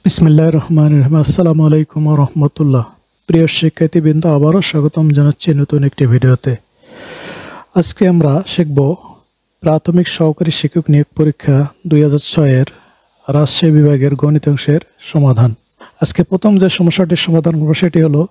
বিসমিল্লাহির রহমানির রহিম। আসসালামু আলাইকুম ওয়া রাহমাতুল্লাহ। প্রিয় শিক্ষার্থীবৃন্দ, আবারও স্বাগতম জানাচ্ছি নতুন একটি ভিডিওতে। আজকে আমরা শিখব প্রাথমিক সহকারী শিক্ষক নিয়োগ পরীক্ষা 2006 এর রাজশাহী বিভাগের গণিতাংশের সমাধান। আজকে প্রথম যে সমস্যাটির সমাধান করব সেটি হলো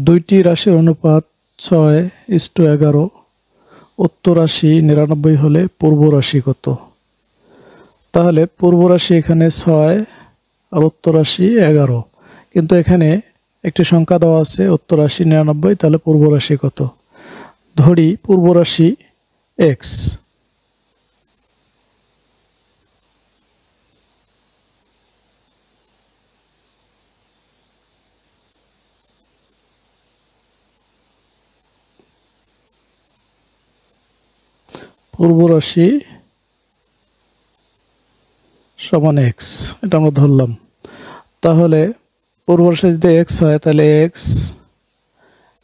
দুইটি রাশির অনুপাত 6:11, উত্তর রাশি 99 হলে পূর্ব রাশি কত? তাহলে পূর্ব রাশি এখানে 6 আর উত্তর রাশি 11, কিন্তু এখানে একটি সংখ্যা দেওয়া আছে উত্তর রাশি 99, তাহলে পূর্ব রাশি কত? ধরি পূর্ব রাশি x। পূর্ব রাশি সমান x, এটা আমরা ধরলাম। তাহলে পূর্ব রাশি যদি x হয় তাহলে x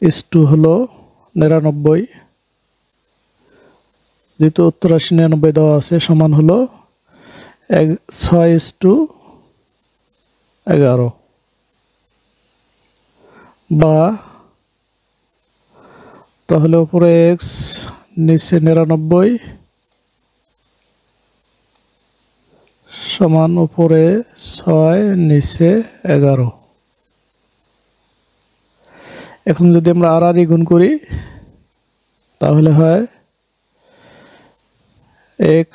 is to হলো 99, যেহেতু উত্তর রাশি 99 দেওয়া আছে, সমান হলো 6:11, বা তাহলে উপরে x নিচে 99 সমান উপরে 6 নিচে 11। এখন যদি আমরা আর গুণ করি তাহলে হয় x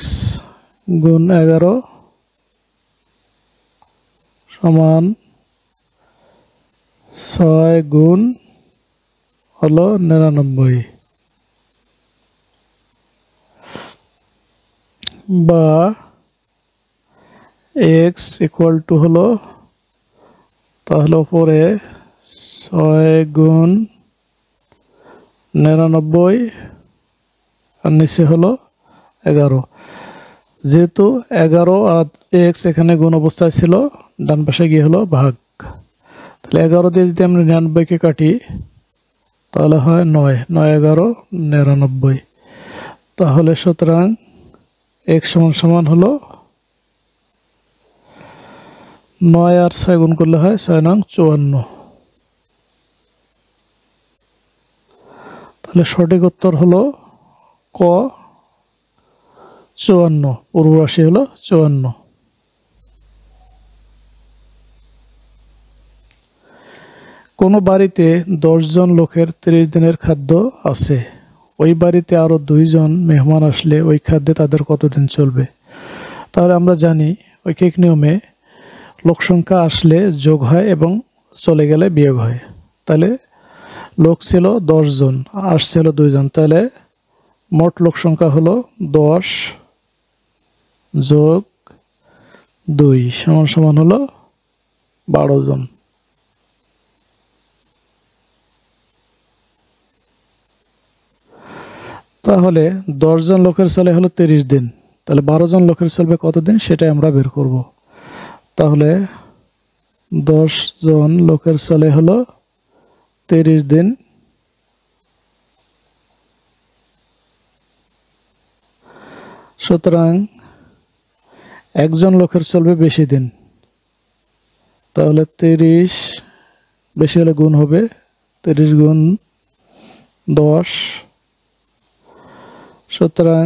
গুণ 11 সমান 6 গুণ হলো 99, বা x ইকুয়াল টু হলো তাহলে উপরে 6 গুণ 99 আর নিচে হলো 11। যেহেতু 11 আর x এখানে গুণ অবস্থায় ছিল, ডান পাশে গিয়ে হলো ভাগ। তাহলে 11 দিয়ে যদি আমরা 99কে কাটি তাহলে হয় 9, 9 11 99। তাহলে সুতরাং x সমান হলো 9 আর 6 গুণ করলে হয় 6 নং 54। তাহলে সঠিক উত্তর হলো ক 54, পূর্ব রাশি হলো 54। কোনো বাড়িতে 10 জন লোকের 30 দিনের খাদ্য আছে। ওই বাড়িতে আরো 2 জন মেহমান আসলে ওই খাদ্যে তাদের কতদিন চলবে? তাহলে আমরা জানি ঐকিক নিয়মে লোক সংখ্যা আসলে যোগ হয় এবং চলে গেলে বিয়োগ হয়। তাহলে লোক ছিল 10 জন, আসছিল 2 জন, তাহলে মোট লোক সংখ্যা হলো 10 যোগ 2 সমান হলো 12 জন। তাহলে 10 জন লোকের চলে হলো 30 দিন, তাহলে 12 জন লোকের চলবে কতদিন সেটাই আমরা বের করব। তাহলে 10 জন লোকের চলে হলো 30 দিন, সুতরাং একজন লোকের চলবে বেশি দিন। তাহলে 30 বেশি হলে গুণ হবে 30 গুণ 10, সুতরাং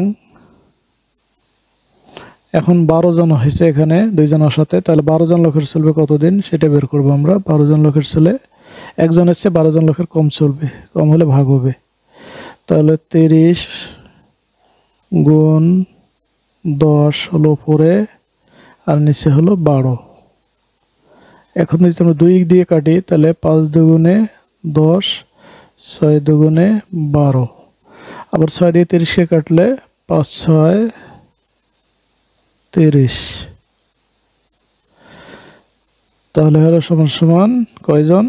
এখন 12 জন হয়েছে, এখানে 2 জন আসাতে, তাহলে 12 জন লোকের চলবে কতদিন সেটা বের করবো আমরা। 12 জন লোকের চলে একজনের চেয়ে 12 জন লোকের কম চলবে, কম হলে ভাগ হবে। তাহলে 30 গুণ 10 হলো উপরে আর নিচে হলো 12। এখন যদি আমরা 2 দিয়ে কাটি তাহলে 5 দুগুণে 10, 6 দুগুণে 12, আবার 6 দিয়ে 30কে কাটলে 5 6 30। তাহলে হলো সমান কয়জন?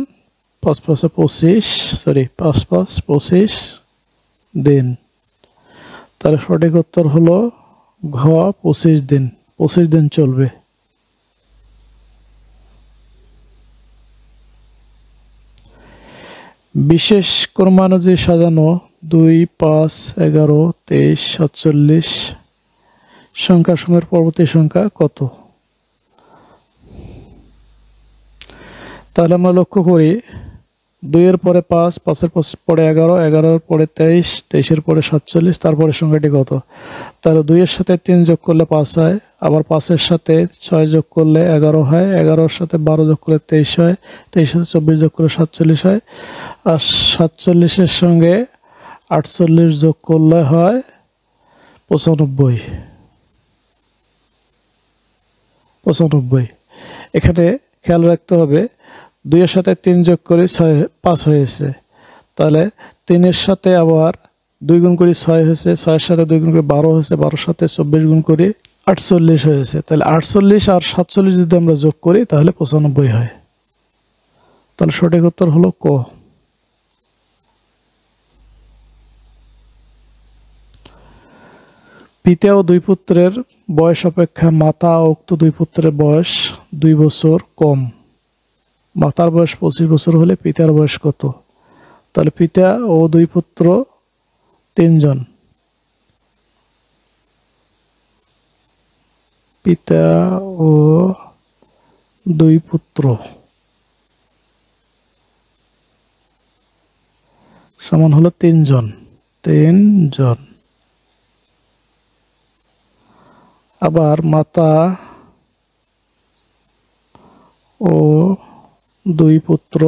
5 5 25, 5 5 25 দিন। তাহলে সঠিক উত্তর হলো ঘ 25 দিন, 25 দিন চলবে। বিশেষ ক্রমানুযায়ী সাজানো 2 5 11 23 47 সংখ্যাসমূহের পরবর্তী সংখ্যা কত? তাহলে আমরা লক্ষ্য করি 2 এর পরে 5, 5 এর পরে 11, 11 এর পরে 23, 23 এর পরে 47, তারপরে সংখ্যাটি কত? তাহলে 2 এর সাথে 3 যোগ করলে 5 হয়, আবার 5 এর সাথে 6 যোগ করলে 11 হয়, 11 এর সাথে 12 যোগ করলে 23 হয়, 23 এর সাথে 24 যোগ করলে 47 হয়, আর 47 এর সঙ্গে 48 যোগ করলে হয় 95। এখানে খেয়াল রাখতে হবে 2 এর সাথে 3 যোগ করে 5 হয়েছে, তাহলে 3 এর সাথে আবার 2 গুণ করে 6 হয়েছে, 6 এর সাথে 2 গুণ করে 12 হয়েছে, 12 এর সাথে 24 গুণ করে 48 হয়েছে। তাহলে 48 আর 47 যদি আমরা যোগ করি তাহলে 95 হয়। তাহলে সঠিক উত্তর হলো ক। পিতা ও 2 পুত্রের বয়স অপেক্ষা মাতা ও উক্ত 2 পুত্রের বয়স 2 বছর কম। মাতার বয়স 25 বছর হলে পিতার বয়স কত? তাহলে পিতা ও 2 পুত্র 3 জন। পিতা ও 2 পুত্র সমান হলো 3 জন। আবার মাতা ও 2 পুত্র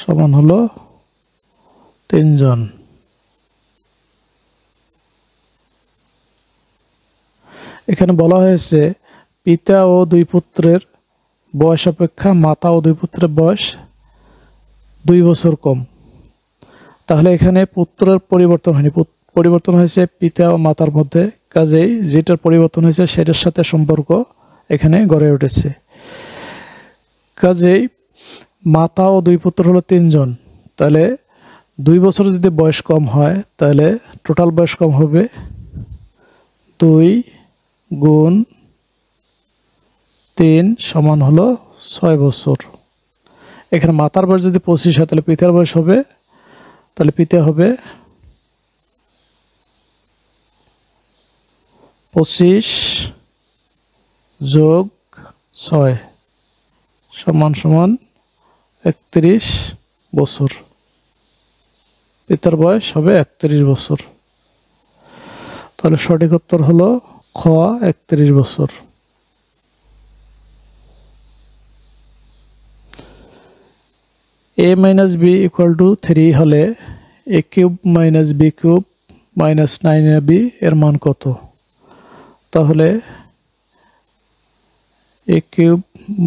সমান হলো 3 জন। এখানে বলা হয়েছে পিতা ও 2 পুত্রের বয়স অপেক্ষা মাতা ও 2 পুত্রের বয়স 2 বছর কম। তাহলে এখানে পুত্রের পরিবর্তন হয়নি, পরিবর্তন হয়েছে পিতা ও মাতার মধ্যে, কাজেই যেটার পরিবর্তন হয়েছে সেটার সাথে সম্পর্ক এখানে গড়ে উঠেছে। কাজেই মাতা ও 2 পুত্র হলো 3 জন। তাহলে 2 বছর যদি বয়স কম হয় তাহলে টোটাল বয়স কম হবে 2 গুণ 3 সমান হলো 6 বছর। এখানে মাতার বয়স যদি 25 হয় তাহলে পিতার বয়স হবে, তাহলে পিতা হবে 25 যোগ 6 সমান 31 বছর। পিতার বয়স হবে 31 বছর। তাহলে সঠিক উত্তর হলো খ, 31 বছর। a minus b equal to 3 হলে a cube minus b cube minus 9ab এর মান কত? তাহলে a cube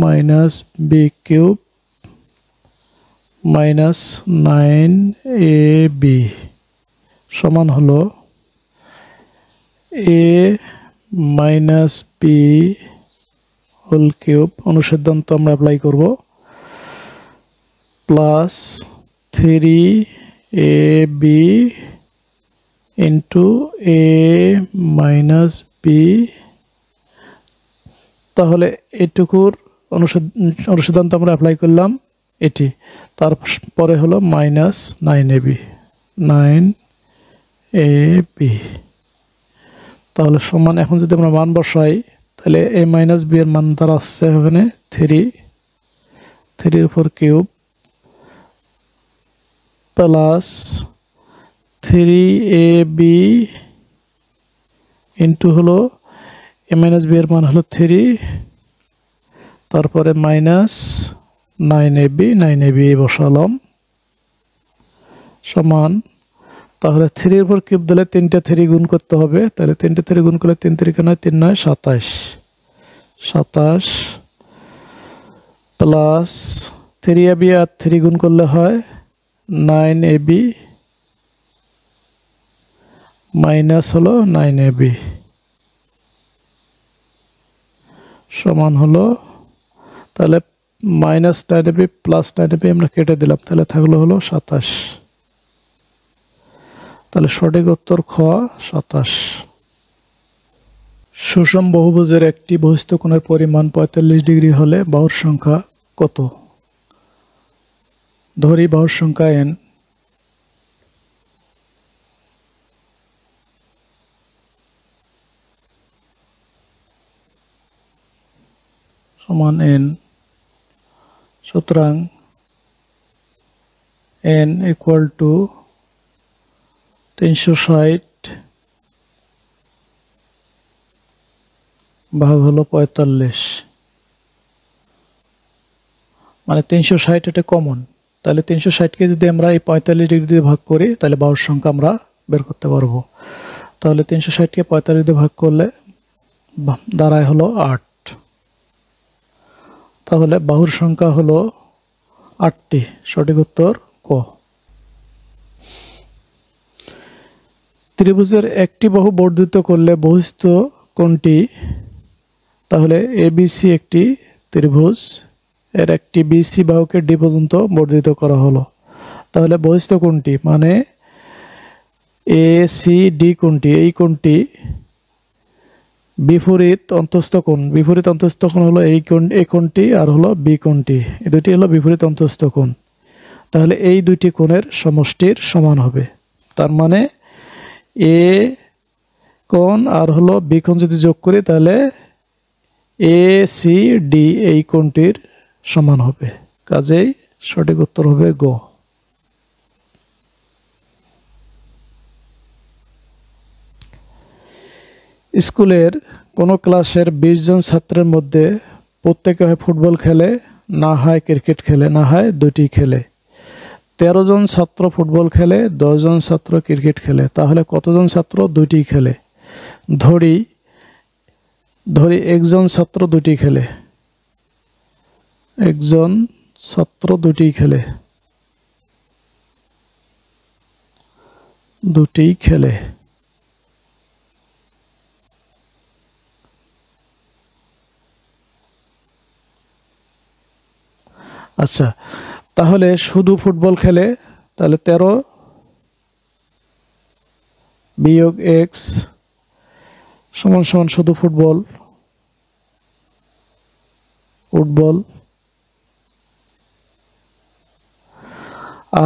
minus b cube minus 9ab সমান হলো a minus b whole cube, অনুসিদ্ধান্ত আমরা অ্যাপ্লাই করব, plus 3ab into a minus b। তাহলে এটুকুর অনুসিদ্ধান্ত আমরা অ্যাপ্লাই করলাম এটি, তারপরে হলো মাইনাস 9ab। তাহলে সমান, এখন যদি আমরা মান বসাই তাহলে a মাইনাস b এর মান দ্বারা আসছে এখানে 3 এর উপর কিউব প্লাস 3ab ইন্টু হলো a মাইনাস b এর মান হলো 3, তারপরে মাইনাস 9ab বসালাম সমান, তাহলে 3 এর উপর কিউব দিলে 3টা 3 গুণ করতে হবে, তাহলে 3টা 3 গুণ করলে 3 3 9 3 9 27 প্লাস 3ab আর 3 গুণ করলে হয় 9ab মাইনাস হলো 9ab সমান হলো, তাহলে মাইনাস 9ab প্লাস 9ab আমরা কেটে দিলাম, তাহলে থাকলো হলো 27। তাহলে সঠিক উত্তর খ, 27। সুষম বহুভুজের একটি বহিস্থ কোণের পরিমাণ 45 ডিগ্রি হলে বাহুর সংখ্যা কত? ধরি বাহুর সংখ্যা n, সমান n, সুতরাং n ইকুয়াল টু 360 ভাগ হলো 45, মানে 360 এটা কমন। তাহলে 360কে যদি আমরা এই 45 ডিগ্রি দিয়ে ভাগ করি তাহলে বাহুর সংখ্যা আমরা বের করতে পারবো। তাহলে 360কে 45 দিয়ে ভাগ করলে দাঁড়ায় হলো 8। তাহলে বাহুর সংখ্যা হলো 8টি। সঠিক উত্তর ক। ত্রিভুজের একটি বাহু বর্ধিত করলে বহিস্থ কোণটি, তাহলে এবিসি একটি ত্রিভুজ, এর একটি বিসি বাহুকে ডি পর্যন্ত বর্ধিত করা হলো। তাহলে বহিস্থ কোণটি মানে এ সি ডি কোণটি, এই কোণটি বিপরীত অন্তস্থ কোণ। বিপরীত অন্তস্থ কোণ হলো এই কোণটি আর হলো বি কোণটি, এই দুটি হলো বিপরীত অন্তস্থ কোণ। তাহলে এই দুইটি কোণের সমষ্টির সমান হবে। তার মানে এ কোণ আর হলো বি কোণ যদি যোগ করি তাহলে এ সি ডি এই কোণটির সমান হবে। কাজেই সঠিক উত্তর হবে গ। স্কুলের কোনো ক্লাসের 20 জন ছাত্রের মধ্যে প্রত্যেকে হয় ফুটবল খেলে, না হয় ক্রিকেট খেলে, না হয় দুটি খেলে। 13 জন ছাত্র ফুটবল খেলে, 10 জন ছাত্র ক্রিকেট খেলে। তাহলে কতজন ছাত্র দুটি খেলে? ধরি একজন ছাত্র দুটি খেলে, একজন ছাত্র দুটি খেলে, দুটি খেলে। আচ্ছা, তাহলে শুধু ফুটবল খেলে, তাহলে 13 বিয়োগ এক্স সমান সমান শুধু ফুটবল, ফুটবল।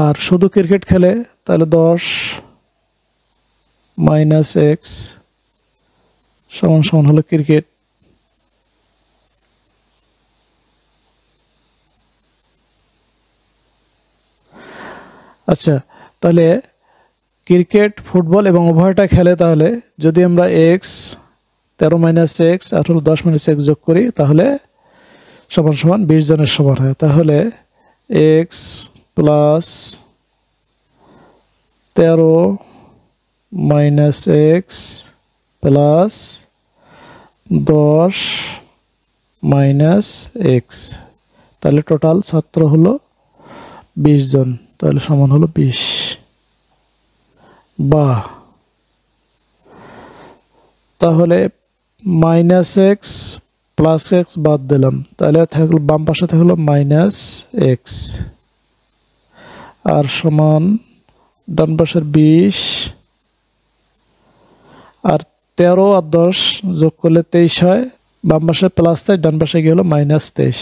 আর শুধু ক্রিকেট খেলে তাহলে 10 মাইনাস এক্স সমান সমান হলো ক্রিকেট। আচ্ছা, তাহলে ক্রিকেট ফুটবল এবং উভয়টা খেলে, তাহলে যদি আমরা এক্স 13 মাইনাস এক্স আর হলো 10 মাইনাস এক্স যোগ করি তাহলে সমান সমান 20 জনের সমান হয়। তাহলে x plus 13 minus x plus 10 minus x, তাহলে টোটাল ছাত্র হলো 20 জন, তাহলে সমান হলো 20। বা তাহলে মাইনাস এক্স প্লাস এক্স বাদ দিলাম, তাহলে থাকলো বাম পাশে থাকলো মাইনাস এক্স আর সমান ডান পাশের 20 আর 13 আর 10 যোগ করলে 23 হয়। বাম পাশে প্লাস তাই ডান পাশে গিয়ে হলো মাইনাস 23।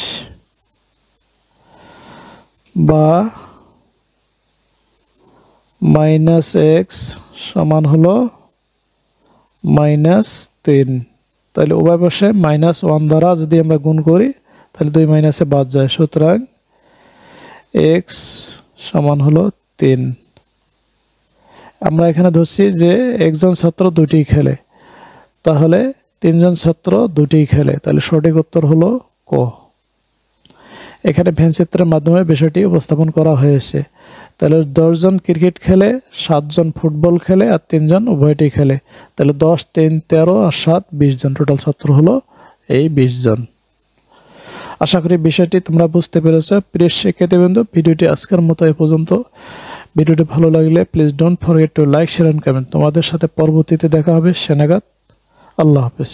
বা মাইনাস এক্স সমান হলো মাইনাস 3। তাহলে উভয় পাশে -1 দ্বারা যদি আমরা গুণ করি তাহলে 2 মাইনাসে বাদ যায়, সুতরাং এক্স সমান হলো 3। আমরা এখানে ধরছি যে একজন ছাত্র দুটি খেলে, তাহলে 3 জন ছাত্র দুটি খেলে, তাহলে সঠিক উত্তর হলো ক। এখানে ভেন চিত্রের মাধ্যমে বিষয়টি উপস্থাপন করা হয়েছে। তাহলে 10 জন ক্রিকেট খেলে, 7 জন ফুটবল খেলে আর 3 জন উভয়টি খেলে। তাহলে 10, 3, 13 আর 7 20 জন, টোটাল ছাত্র হলো এই 20 জন। আশা করি বিষয়টি তোমরা বুঝতে পেরেছো। প্রিয় শিক্ষার্থীবৃন্দ, ভিডিওটি আজকের মতো এ পর্যন্ত। ভিডিওটি ভালো লাগলে please don't forget to like, share and comment. তোমাদের সাথে পরবর্তীতে দেখা হবে। সে নাগাদ আল্লাহ হাফেজ।